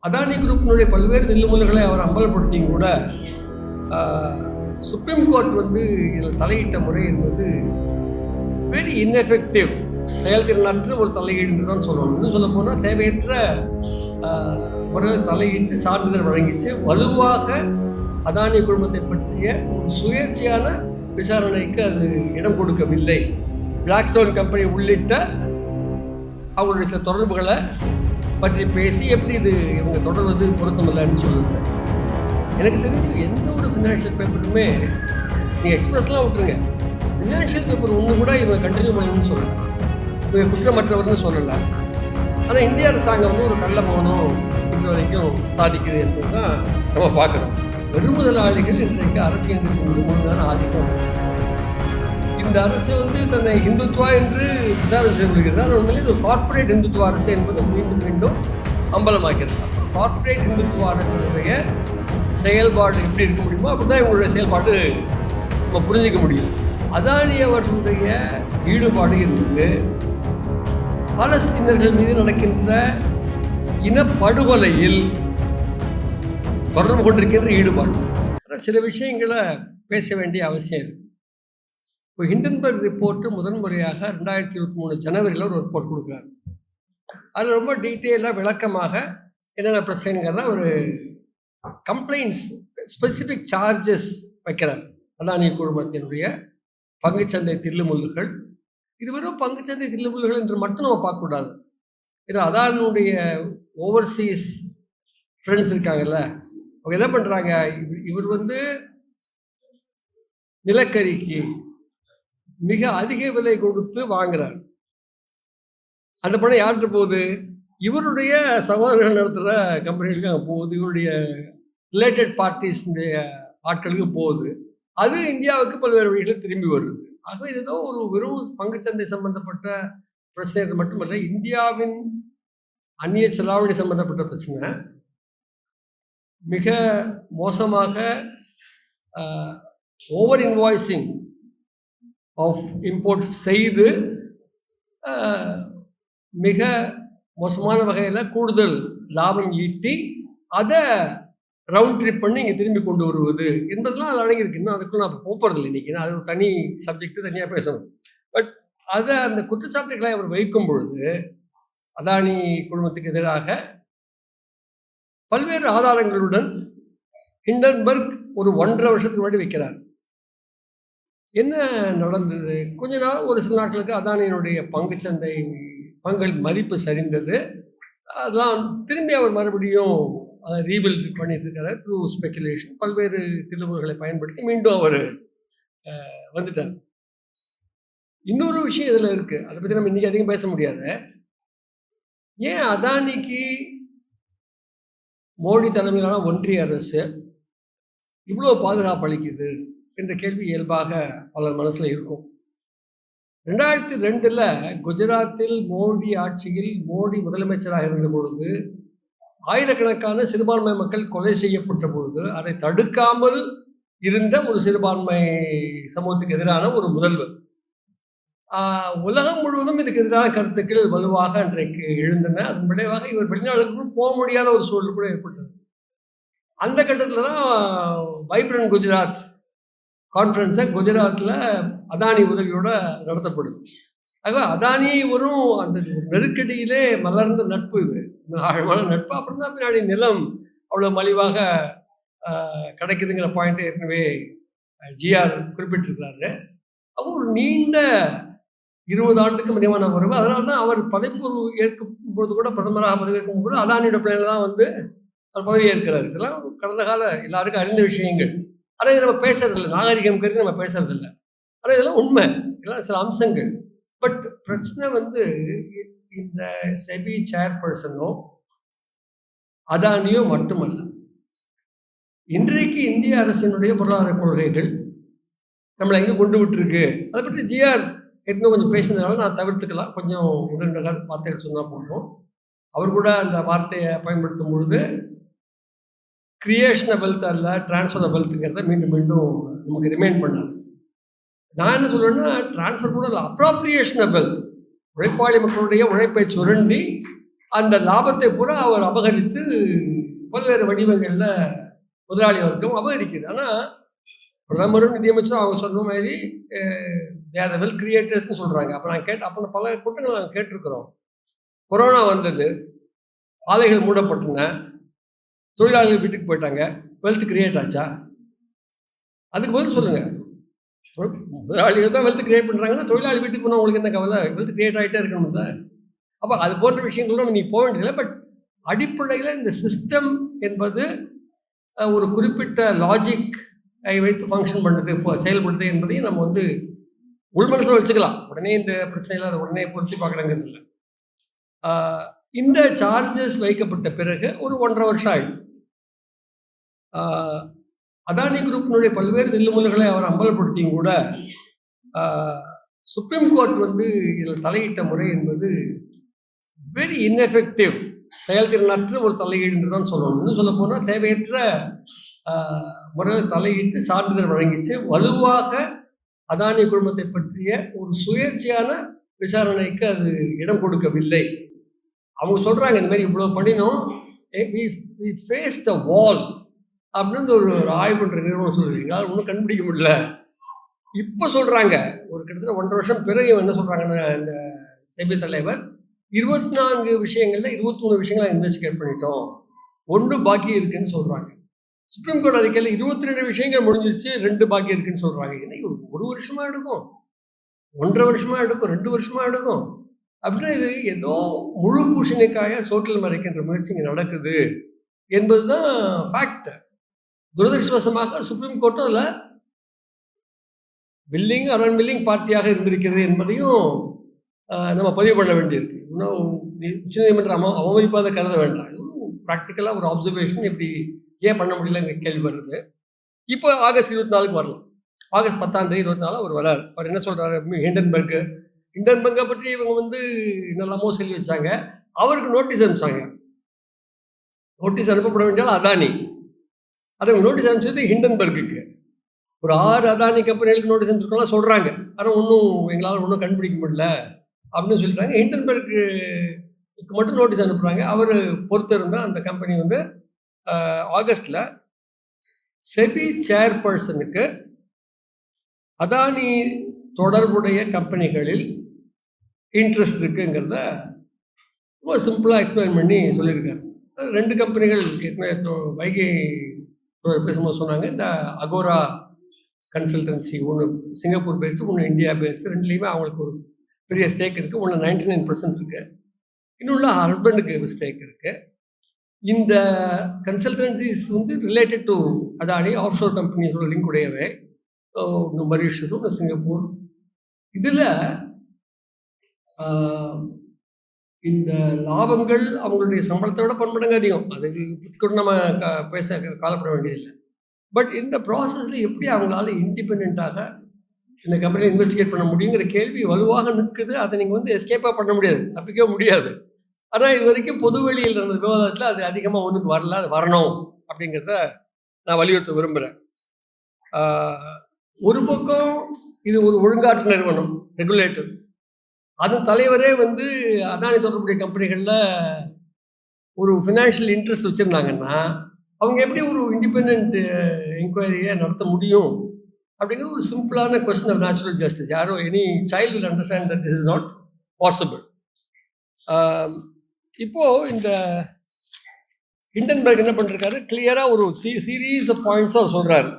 அதானி குரூப்பினுடைய பல்வேறு தில்லுமுல்லுகளை அவர் அம்பலப்படுத்தியும் கூட supreme court வந்து இதில் தலையிட்ட முறை என்பது வெரி இன்எஃபெக்டிவ், செயல்திறனற்ற ஒரு தலையீடு என்று தான் சொல்லணும். இன்னும் சொல்ல போனால் தேவையற்ற முறையில் தலையிட்டு சான்றிதழ் வழங்கிச்சு. வலுவாக அதானி குழுமத்தை பற்றிய ஒரு சுயேட்சையான விசாரணைக்கு அது இடம் கொடுக்கவில்லை. பிளாக்ஸ்டோன் கம்பெனி உள்ளிட்ட அவங்களுடைய சில தொடர்புகளை பற்றி பேசி எப்படி இது இவங்க தொடர்வது பொருத்தமில்லைன்னு சொல்லுங்க. எனக்கு தெரிஞ்சு எந்த ஒரு ஃபினான்ஷியல் பேப்பருமே நீங்கள் எக்ஸ்பிரஸ்லாம் விட்டுருங்க, ஃபினான்ஷியல் பேப்பர் ஒன்று கூட இவங்க கண்டினியூ பண்ணணும்னு சொல்லலாம், இவங்க குற்றமற்றவர்னு சொல்லலாம். ஆனால் இந்திய அரசாங்கம் வந்து ஒரு கள்ள மௌனம் இன்று வரைக்கும் சாதிக்குது என்பது தான் நம்ம பார்க்குறோம். பெருமுதலாளிகள் இன்றைக்கு அரசியலுக்கு முழுமையான ஆதிக்கம். இந்த அரசு வந்து தன்னை ஹிந்துத்வா என்று விசாரணை செய்யப்படுகிறது. ஆனால் உண்மையிலே இது கார்ப்பரேட் ஹிந்துத்துவ அரசு என்பது மீண்டும் மீண்டும் அம்பலமாக்கிறது. கார்ப்பரேட் ஹிந்துத்துவ அரசுடைய செயல்பாடு எப்படி இருக்க முடியுமோ அப்படி தான் இவங்களுடைய செயல்பாடு நம்ம புரிஞ்சிக்க முடியும். அதானி அவர்களுடைய ஈடுபாடு என்பது பாலஸ்தீனர்கள் மீது நடக்கின்ற இனப்படுகொலையில் தொடர்பு கொண்டிருக்கின்ற ஈடுபாடு. சில விஷயங்களை பேச வேண்டிய அவசியம் இருக்குது. இப்போ ஹிண்டன்பர்க் ரிப்போர்ட்டு முதன்முறையாக 2023 ஜனவரியில் ஒரு ரிப்போர்ட் கொடுக்குறாரு. அதில் ரொம்ப டீட்டெயிலாக விளக்கமாக என்னென்ன பிரச்சனைங்கிறத ஒரு கம்ப்ளைண்ட்ஸ், ஸ்பெசிஃபிக் சார்ஜஸ் வைக்கிறார். அதானி குழுமத்தினுடைய பங்குச்சந்தை தில்லுமுல்லுகள். இது வெறும் பங்குச்சந்தை தில்லுமுல்லுகள் என்று மட்டும் நம்ம பார்க்கக்கூடாது. ஏன்னா அதானுடைய ஓவர்சீஸ் ஃப்ரெண்ட்ஸ் இருக்காங்கல்ல, அவங்க என்ன பண்ணுறாங்க, இவர் வந்து நிலக்கரிக்கு மிக அதிக விலை கொடுத்து வாங்குறார். அந்த பணம் யார்கிட்ட போகுது? இவருடைய சகோதரர்கள் நடத்துகிற கம்பெனிகளுக்கு அங்கே போகுது, இவருடைய ரிலேட்டட் பார்ட்டிஸுடைய ஆட்களுக்கு போகுது. அது இந்தியாவுக்கு பல்வேறு வழிகளில் திரும்பி வருது. ஆகவே இது ஏதோ ஒரு வெறும் பங்குச்சந்தை சம்பந்தப்பட்ட பிரச்சனைகள் மட்டுமல்ல, இந்தியாவின் அந்நிய செலாவணி சம்பந்தப்பட்ட பிரச்சனை. மிக மோசமாக ஓவர் இன்வாய்ஸிங் ஆஃப் இம்போர்ட்ஸ் செய்து மிக மோசமான வகையில் கூடுதல் லாபம் ஈட்டி அதை ரவுண்ட் ட்ரிப் பண்ணி இங்கே திரும்பி கொண்டு வருவது என்பதெல்லாம் அதில் அடங்கியிருக்கு. இன்னும் அதுக்குள்ள நான் போகிறதில்லை இன்றைக்கி, அது ஒரு தனி சப்ஜெக்ட், தனியாக பேசணும். பட் அதை அந்த குற்றச்சாட்டுகளை அவர் வைக்கும் பொழுது அதானி குழுமத்துக்கு எதிராக பல்வேறு ஆதாரங்களுடன் ஹிண்டன்பர்க் ஒரு 1.5 வருஷத்துக்கு முன்னாடி வைக்கிறார். என்ன நடந்தது? கொஞ்ச நாள், ஒரு சில நாட்களுக்கு அதானியினுடைய பங்குச்சந்தை பங்கள் மதிப்பு சரிந்தது. அதெல்லாம் திரும்பி அவர் மறுபடியும் அதை ரீபில்ட் பண்ணிட்டு இருக்காரு த்ரூ ஸ்பெக்குலேஷன். பல்வேறு தில்லுமுல்களை பயன்படுத்தி மீண்டும் அவர் வந்துட்டார். இன்னொரு விஷயம் இதில் இருக்குது, அதை பற்றி நம்ம இன்றைக்கி அதிகம் பேச முடியாது. ஏன் அதானிக்கு மோடி தலைமையிலான ஒன்றிய அரசு இவ்வளோ பாதுகாப்பு அளிக்குது என்ற கேள்வி இயல்பாக பலர் மனசில் இருக்கும். 2002 குஜராத்தில் மோடி ஆட்சியில் மோடி முதலமைச்சராக இருந்த பொழுது ஆயிரக்கணக்கான சிறுபான்மை மக்கள் கொலை செய்யப்பட்ட பொழுது அதை தடுக்காமல் இருந்த ஒரு சிறுபான்மை சமூகத்துக்கு எதிரான ஒரு முதல்வர். உலகம் முழுவதும் இதுக்கு எதிரான கருத்துக்கள் வலுவாக அன்றைக்கு எழுந்தன. அதன் விளைவாக இவர் வெளிநாடுகளுக்கும் போக முடியாத ஒரு சூழல் கூட ஏற்பட்டது. அந்த கட்டத்தில் தான் வைப்ரண்ட் குஜராத் கான்ஃபரன்ஸை குஜராத்தில் அதானி உதவியோடு நடத்தப்படுது. ஆகவே அதானி வரும் அந்த நெருக்கடியிலே மலர்ந்த நட்பு, இது ஆழமான நட்பு. அப்புறம் தான் பின்னாடி நிலம் அவ்வளோ மலிவாக கிடைக்குதுங்கிற பாயிண்ட்டை ஏற்கனவே ஜிஆர் குறிப்பிட்டிருக்கிறாரு. அவர் ஒரு நீண்ட 20 ஆண்டுக்கு அதிகமான உறவு. அதனால தான் அவர் பதவி ஏற்கும் பொழுது கூட, பிரதமராக பதவியேற்கும் போது அதானியோட பிள்ளைகள் தான் வந்து அவர் பதவி ஏற்கிறார். இதெல்லாம் கடந்த கால எல்லாருக்கும் அறிந்த விஷயங்கள். ஆனால் இதை நம்ம பேசுறதில்லை, நாகரிகம் கருதி நம்ம பேசுறதில்லை. ஆனால் இதெல்லாம் உண்மை, இதெல்லாம் சில அம்சங்கள். பட் பிரச்சனை வந்து இந்த செபி சேர்பர்சனோ அதானியோ மட்டுமல்ல. இன்றைக்கு இந்திய அரசினுடைய பொருளாதார கொள்கைகள் நம்மளை எங்கே கொண்டு விட்டுருக்கு, அதை பற்றி ஜிஆர் ஏற்கனவே கொஞ்சம் பேசினதுனால நான் தவிர்த்துக்கலாம். கொஞ்சம் 2 வார்த்தைகள் சொன்னால் போதும். அவர் கூட அந்த வார்த்தையை பயன்படுத்தும் பொழுது கிரியேஷன் ஆஃப் வெல்த் அல்ல, டிரான்ஸ்ஃபர் ஆஃப் வெல்த்துங்கிறத மீண்டும் மீண்டும் நமக்கு ரிமைண்ட் பண்ணார். நான் என்ன சொல்கிறேன்னா, டிரான்ஸ்ஃபர் கூட இல்லை, அப்ராப்ரியேஷன் ஆஃப் வெல்த். உழைப்பாளி மக்களுடைய உழைப்பை சுரண்டி அந்த லாபத்தை பூரா அவர் அபகரித்து பல்வேறு வடிவங்களில் முதலாளி வர்க்கம் அபகரிக்குது. ஆனால் பிரதமரும் நிதியமைச்சரும் அவங்க சொன்ன மாதிரி தேர் த வெல் கிரியேட்டர்ஸ்னு சொல்கிறாங்க. அப்போ அப்போ பல கூட்டங்கள் நாங்கள் கேட்டிருக்கிறோம். கொரோனா வந்தது, ஆலைகள் மூடப்பட்டன, தொழிலாளர்கள் வீட்டுக்கு போயிட்டாங்க, வெல்த் கிரியேட் ஆச்சா? அதுக்கு பதில் சொல்லுங்கள். முதலாளிகள் தான் வெல்த் கிரியேட் பண்ணுறாங்கன்னா தொழிலாளி வீட்டுக்கு போனால் உங்களுக்கு என்ன கவலை? வெல்த் கிரியேட் ஆகிட்டே இருக்கணும் சார். அப்போ அது போன்ற விஷயங்களும் நீ போக வேண்டியதில்லை. பட் அடிப்படையில் இந்த சிஸ்டம் என்பது ஒரு குறிப்பிட்ட லாஜிக் வைத்து ஃபங்க்ஷன் பண்ணுறது, இப்போ செயல்படுது என்பதையும் நம்ம வந்து உள்மனசில் வச்சுக்கலாம். உடனே இந்த பிரச்சனையில் அதை உடனே பொருத்தி பார்க்கணுங்கிறது இல்லை. இந்த சார்ஜஸ் வைக்கப்பட்ட பிறகு ஒரு 1.5 வருஷம் ஆயிடுச்சு. அதானி குரூப்பினுடைய பல்வேறு தில்லுமுல்லுகளை அவர் அம்பலப்படுத்தியும் கூட சுப்ரீம் கோர்ட் வந்து இதில் தலையிட்ட முறை என்பது வெரி இன்எஃபெக்டிவ், செயல்திறனற்ற ஒரு தலையீடு என்று தான் சொல்லணும். இன்னும் சொல்ல போனால் தேவையற்ற முறையில் தலையிட்டு சான்றிதழ் வழங்கிச்சு. வலுவாக அதானி குழுமத்தை பற்றிய ஒரு சுயேட்சையான விசாரணைக்கு அது இடம் கொடுக்கவில்லை. அவங்க சொல்கிறாங்க இந்த மாதிரி இவ்வளோ பண்ணினோம், we faced a wall அப்படின்னு ஒரு ஆய்வு பண்ணுற நிறுவனம் சொல்லுது. எங்களால் ஒன்றும் கண்டுபிடிக்க முடியல. இப்போ சொல்கிறாங்க ஒரு கிட்டத்தட்ட 1.5 வருஷம் பிறகு என்ன சொல்கிறாங்கன்னா இந்த செபி தலைவர் 24 விஷயங்களில் 23 விஷயங்களை இன்வெஸ்டிகேட் பண்ணிட்டோம், 1 பாக்கி இருக்குன்னு சொல்கிறாங்க. சுப்ரீம் கோர்ட் அறிக்கையில் 22 விஷயங்கள் முடிஞ்சிருச்சு, 2 பாக்கி இருக்குன்னு சொல்கிறாங்க. என்ன ஒரு வருஷமாக எடுக்கும், 1.5 வருஷமாக எடுக்கும், 2 வருஷமாக எடுக்கும் அப்படின்னா இது ஏதோ முழு பூஷணிக்காய சோற்றில் மறைக்கின்ற முயற்சி இங்கே நடக்குது என்பது தான் ஃபேக்ட். துரதிருஷ்டவசமாக சுப்ரீம் கோர்ட்டும் அதில் வில்லிங் ஆர் அன்வில்லிங் பார்ட்டியாக இருந்திருக்கிறது என்பதையும் நம்ம பதிவு பண்ண வேண்டியிருக்கு. இன்னும் உச்சநீதிமன்றம் அவமதிப்பாத கருத வேண்டாம். இது ப்ராக்டிக்கலாக ஒரு அப்சர்வேஷன். இப்படி ஏன் பண்ண முடியலங்கிற கேள்வி வருது. இப்போ ஆகஸ்ட் 24க்கு வரலாம். ஆகஸ்ட் 10ஆம் தேதி 24 அவர் வரார். அவர் என்ன சொல்கிறாரு? ஹிண்டன்பர்கை பற்றி இவங்க வந்து என்னெல்லாமோ சொல்லி வச்சாங்க. அவருக்கு நோட்டீஸ் அனுப்பிச்சாங்க. நோட்டீஸ் அனுப்பப்பட வேண்டியால் அதானி, அதை நோட்டீஸ் அனுப்பிச்சது ஹிண்டன்பர்க்கு. ஒரு 6 அதானி கம்பெனிகளுக்கு நோட்டீஸ் அனுப்பிச்சிருக்கலாம் சொல்கிறாங்க. ஆனால் எங்களால் ஒன்றும் கண்டுபிடிக்க முடியல அப்படின்னு சொல்லிட்டாங்க. ஹிண்டன்பர்க்கு மட்டும் நோட்டீஸ் அனுப்புகிறாங்க. அவர் பொறுத்திருந்தால் அந்த கம்பெனி வந்து ஆகஸ்டில் செபி சேர்பர்சனுக்கு அதானி தொடர்புடைய கம்பெனிகளில் இன்ட்ரெஸ்ட் இருக்குங்கிறத ரொம்ப சிம்பிளாக எக்ஸ்பிளைன் பண்ணி சொல்லியிருக்காரு. 2 கம்பெனிகள் ஏற்கனவே வைகை பேசும்போது சொன்னாங்க. இந்த அகோரா கன்சல்டன்சி ஒன்று சிங்கப்பூர் பேஸ்டு, ஒன்று இந்தியா பேஸ்டு. 2லேயுமே அவங்களுக்கு ஒரு பெரிய ஸ்டேக் இருக்குது. ஒன்று 99% இருக்குது, இன்னொன்று ஹஸ்பண்டுக்கு ஸ்டேக் இருக்குது. இந்த கன்சல்டன்சிஸ் வந்து ரிலேட்டட் டு அதானி ஆஃப்ஷோர் கம்பெனிஸோட லிங்க் உடையவை. ஒன்று மொரீஷியஸ், ஒன்று சிங்கப்பூர். இதில் இந்த லாபங்கள் அவங்களுடைய சம்பளத்தை விட பன்மடங்கு அதிகம். அதுக்கு கூட நம்ம பேச காலப்பட வேண்டியதில்லை. பட் இந்த ப்ராசஸில் எப்படி அவங்களால இண்டிபெண்ட்டாக இந்த கம்பெனியை இன்வெஸ்டிகேட் பண்ண முடியுங்கிற கேள்வி வலுவாக நிற்குது. அதை நீங்கள் வந்து எஸ்கேப்பாக பண்ண முடியாது, தப்பிக்க முடியாது. ஆனால் இது வரைக்கும் பொது வெளியில் இருந்த விவாதத்தில் அது அதிகமாக ஒன்றுக்கு வரல, அது வரணும் அப்படிங்கிறத நான் வலியுறுத்த விரும்புகிறேன். ஒரு பக்கம் இது ஒரு ஒழுங்காற்று நிறுவனம், ரெகுலேட்டர். அதன் தலைவரே வந்து அதானி தொடர்புடைய கம்பெனிகளில் ஒரு ஃபினான்ஷியல் இன்ட்ரெஸ்ட் வச்சுருந்தாங்கன்னா அவங்க எப்படி ஒரு இண்டிபெண்ட் என்கொயரியை நடத்த முடியும் அப்படிங்கிறது ஒரு சிம்பிளான கொஸ்டின் ஆஃப் நேச்சுரல் ஜஸ்டிஸ். யாரோ any child will understand that this is not possible. இப்போது இந்த ஹிண்டன்பர்க் என்ன பண்ணிருக்காரு, கிளியராக ஒரு சீரீஸ் ஆஃப் பாயிண்ட்ஸ் அவர் சொல்கிறாரு.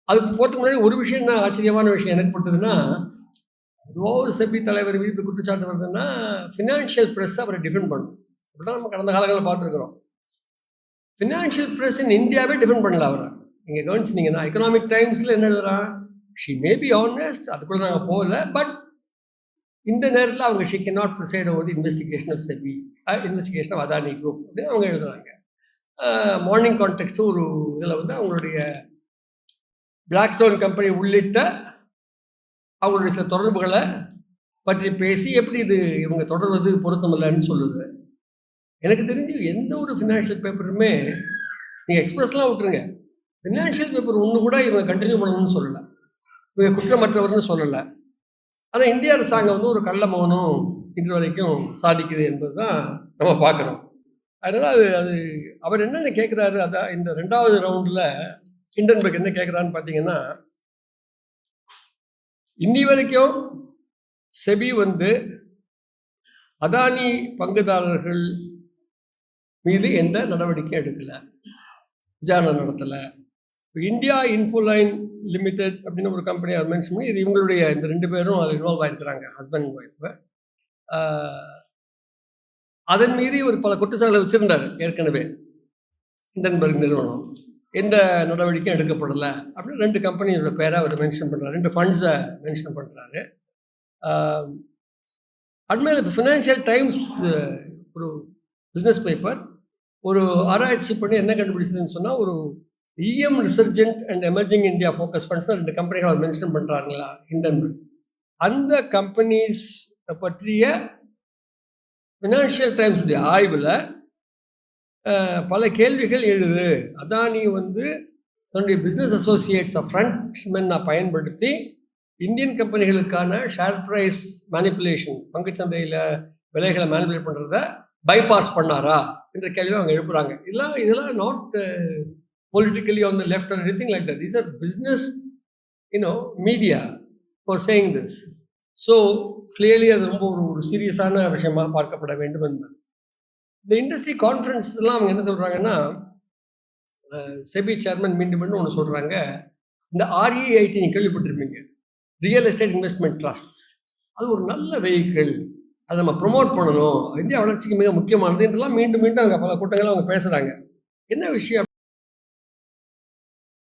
அதுக்கு போகிறதுக்கு முன்னாடி ஒரு விஷயம் என்ன ஆச்சரியமான விஷயம் எனக்கு பட்டதுன்னா, பொதுவாக செபி தலைவர் மீது குற்றச்சாட்டு வருதுன்னா ஃபினான்ஷியல் ப்ரெஸ் அவரை டிஃபெண்ட் பண்ணும். அப்படிதான் நம்ம கடந்த காலங்களில் பார்த்துருக்குறோம். ஃபினான்ஷியல் ப்ரெஸ் இன் இந்தியாவே டிஃபெண்ட் பண்ணல அவரை. நீங்கள் கவனிச்சிங்கன்னா எக்கனாமிக் டைம்ஸில் என்ன எழுதுறான், ஷி மே பி ஆனஸ்ட், அதுக்குள்ளே நாங்கள் போகல, பட் இந்த நேரத்தில் அவங்க she can not preside over the investigation of SEBI, investigation of Adani group அப்படின்னு அவங்க எழுதுறாங்க. மார்னிங் கான்டெக்ஸ்ட்டு ஒரு இதில் வந்து அவங்களுடைய பிளாக் ஸ்டோன் கம்பெனி உள்ளிட்ட அவங்களுடைய சில தொடர்புகளை பற்றி பேசி எப்படி இது இவங்க தொடர்வது பொருத்தமில்லைன்னு சொல்லுது. எனக்கு தெரிஞ்சு எந்த ஒரு ஃபினான்ஷியல் பேப்பருமே நீங்கள் எக்ஸ்பிரஸ்லாம் விட்டுருங்க, ஃபினான்ஷியல் பேப்பர் ஒன்று கூட இவங்க கண்டினியூ பண்ணணும்னு சொல்லலை, இவங்க குற்றமற்றவர்னு சொல்லலை. ஆனால் இந்திய அரசாங்கம் வந்து ஒரு கள்ள மௌனம் இன்று வரைக்கும் சாதிக்குது என்பது தான் நம்ம பார்க்குறோம். அதனால் அது அது அவர் என்னென்ன கேட்குறாரு, அதான் இந்த 2வது ரவுண்டில் ஹிண்டன்பர்க் என்ன கேட்குறான்னு பார்த்தீங்கன்னா, இன்னி வரைக்கும் செபி வந்து அதானி பங்குதாரர்கள் மீது எந்த நடவடிக்கையும் எடுக்கலை, விசாரணை நடத்தலை. இந்தியா இன்ஃபோலைன் லிமிடெட் அப்படின்னு ஒரு கம்பெனி அவர் மென்ஷன் பண்ணி, இது இவங்களுடைய இந்த 2 பேரும் அதில் இன்வால்வ் ஆகிருக்கிறாங்க, ஹஸ்பண்ட் அண்ட் ஒய்ஃபு. அதன் மீது ஒரு பல குற்றச்சாட்டுகளை வச்சுருந்தார் ஏற்கனவே ஹிண்டன்பர்க் நிறுவனம். எந்த நடவடிக்கையும் எடுக்கப்படலை அப்படின்னு 2 கம்பெனியோட பேரை அவர் மென்ஷன் பண்ணுறாரு, 2 ஃபண்ட்ஸை மென்ஷன் பண்ணுறாரு. அண்மையில் இப்போ ஃபினான்ஷியல் டைம்ஸ் ஒரு பிஸ்னஸ் பேப்பர் ஒரு ஆராய்ச்சி பண்ணி என்ன கண்டுபிடிச்சதுன்னு சொன்னால், ஒரு EM resurgent and emerging India focus funds தான் 2 கம்பெனிகள் அவர் மென்ஷன் பண்ணுறாங்களா ஹிண்டன்பர்க். அந்த கம்பெனிஸ் பற்றிய ஃபினான்ஷியல் டைம்ஸுடைய ஆய்வில் பல கேள்விகள் எழுது. அதானி வந்து தன்னுடைய பிஸ்னஸ் அசோசியேட்ஸை ஃப்ரண்ட்மென்னை பயன்படுத்தி இந்தியன் கம்பெனிகளுக்கான ஷேர் ப்ரைஸ் மேனிப்புலேஷன், பங்குச்சந்தையில் விலைகளை மேனிப்புலேட் பண்ணுறத பைபாஸ் பண்ணாரா என்ற கேள்வி அவங்க எழுப்புறாங்க. இதெல்லாம் not politically on the left or anything like that. These are business, media for saying this. So clearly அது ரொம்ப ஒரு சீரியஸான விஷயமாக பார்க்கப்பட வேண்டும் என்பது. இந்த இண்டஸ்ட்ரி கான்ஃபரன்ஸ்லாம் அவங்க என்ன சொல்கிறாங்கன்னா, செபி சேர்மன் மீண்டும் ஒன்று சொல்கிறாங்க, இந்த REIT நீங்கள் கேள்விப்பட்டிருப்பீங்க, ரியல் எஸ்டேட் இன்வெஸ்ட்மெண்ட் ட்ரஸ்ட்ஸ், அது ஒரு நல்ல வெஹிக்கிள், அதை நம்ம ப்ரொமோட் பண்ணணும், இந்தியா வளர்ச்சிக்கு மிக முக்கியமானது என்றெல்லாம் மீண்டும் அவங்க பல கூட்டங்கள் அவங்க பேசுகிறாங்க. என்ன விஷயம்